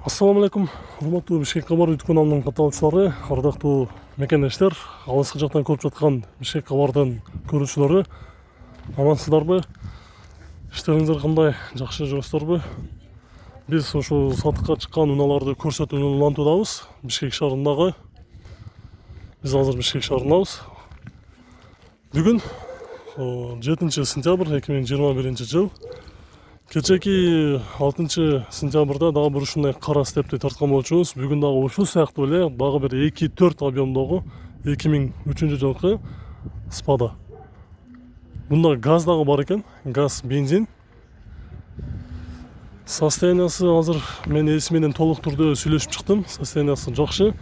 Ассаламу алейкум, урматтуу Бишкек кабар YouTube каналынын катталуучулары, ардактуу мекендештер, алыскы жактан көрүп жаткан Бишкек кабардын көрүүчүлөрү, амансыздарбы? Иштериңиздер кандай, жакшы жүрөсүздарбы? Биз ошо сатыкка чыккан унааларды көрсөтүүнү улантуудабыз. Бишкек шаарындагы. Биз азыр Бишкек шаарындабыз. Бүгүн 7 сентябрь 2021 жыл. Кечеки 6 сентябрда дагы бир ушундай кара степти тарткан болчубуз. Бүгүн дагы ушул сыяктуу эле дагы бир 2-4 объемдогу 2003 жылкы спада. Бунда газ дагы бар экен, газ, бензин. Состояниясы азыр мен эси менен толук түрдө сүйлөшүп чыктым. Состояниясы жакшы.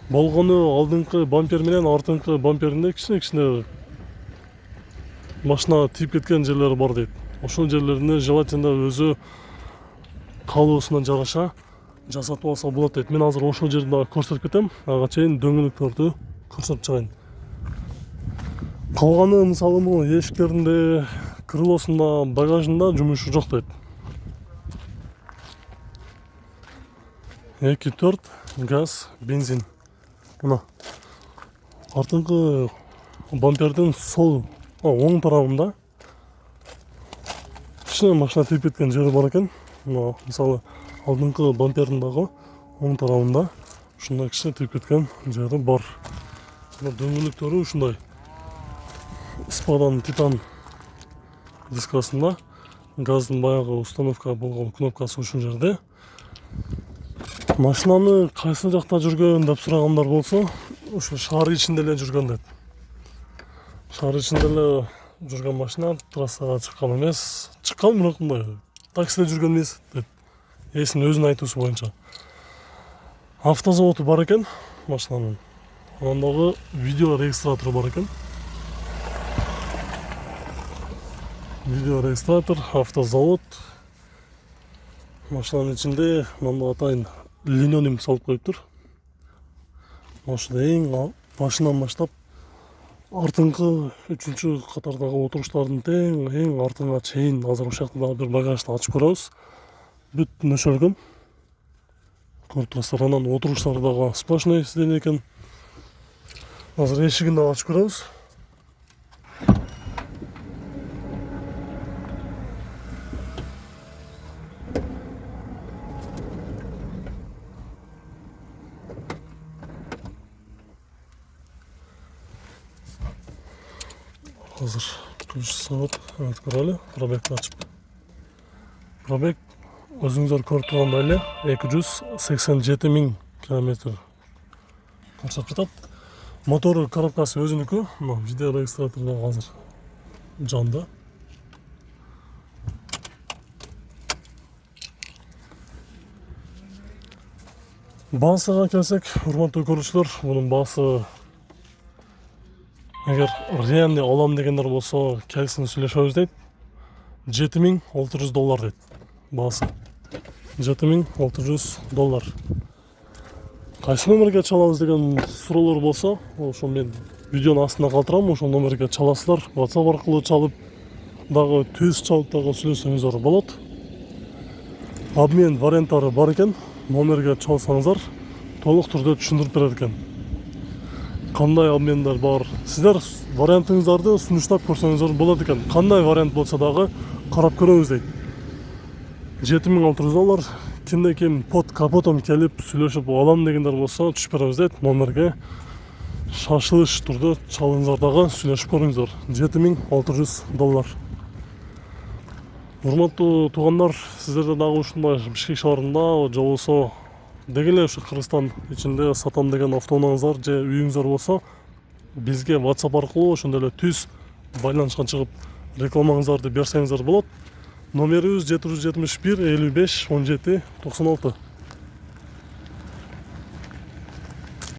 Болгону алдыңкы бампер менен артыңкы бамперинде кичине машина тийип кеткен жерлери бар дейт. Ошол жерлерине желательно өзү калыбысына жараша жасатып алса болот дейт. Мен азыр ошол жерди дагы көрсөтүп кетем. Ага чейин дөңгөлөктөрдү көрсөтүп чыгайын. Калганы мисалы бул эшиктеринде, крылосунда, багажында жумушу жок дейт. 2-4 газ, бензин. Мына артыңкы бампердин оң тарабында кичине машина тийип кеткен жери бар экен. Мына мисалы алдыңкы бампердин дагы оң тарабында ушундай кичине тийип кеткен жери бар. Мына дөңгөлөктөрү ушундай спадан титан дискасында, газдын баягы установка болгон кнопкасы ушул жерде. Машинаны кайсы жакта жүргөн деп сурагандар болсо, ушу шаар ичинде эле жүргөн дейт. Шаар ичинде эле жүргөн машина, трассага чыккан эмес. Чыккан, бирок мындай таксиде жүргөн эмес дейт. Эсинин өзүнүн айтуусу боюнча. Автозаводу бар экен машинанын. Анан дагы видео регистратору бар экен. Видео регистратор, автозавод. Машинанын ичинде мындай атайын линолеум салып коюптур. Ошол эң башынан баштап артыңкы 3-чү катардагы отуруштардын эң артыңа чейин азыр ошол жакта дагы бир багажды ачып көрөбүз. Бүт нөшөлгөн. Көрүп турасыздар, анан отуруштары дагы сплошной сиденье экен. Азыр эшигин дагы ачып көрөбүз. Hazır tuş saat, evet көрөлү, пробегди ачып. Пробег өзүңүздөр көрүп тургандай эле 287 000 километр көрсөтүп жатат. Мотору, коробкасы өзүнүкү. Мына видео регистратор дагы азыр жанда. Баасыга келсек, урматтуу көрүүчүлөр, мунун баасы эгер реальный алам дегендер болсо, келсин сүйлөшөбүз дейт. $7600 дейт. Баасы $7600. Кайсы номерге чалабыз деген суроолор болсо, ошо мен видеонун астына калтырам, ошол номерге чаласыздар. WhatsApp аркылуу чалып, дагы түз чалып дагы сүйлөшсөңүздөр болот. Обмен варианттары бар экен. Номерге чалсаңыздар, толук түрдө түшүндүрүп берет экен. Кандай обмендар бар? Сиздер вариантыңыздарды сунуштап көрсөңүздөр болот экен. Кандай вариант болсо дагы карап көрөбүз дейт. $7600. Кимде ким под капотом келип сүйлөшүп алам дегендер болсо, түшүп беребиз дейт. Номерге шашылыш түрдө чалыңыздар дагы сүйлөшүп көрүңүздөр. $7600. Урматтуу туугандар, сиздерде дагы ушундай Бишкек шаарында же болсо деги эле ушу Кыргызстан ичинде сатам деген автоунааңыздар же үйүңүздөр болсо, бизге WhatsApp аркылуу ошондой эле түз байланышка чыгып рекламаңыздарды берсеңиздер болот. Номерибиз 771 55 17 96.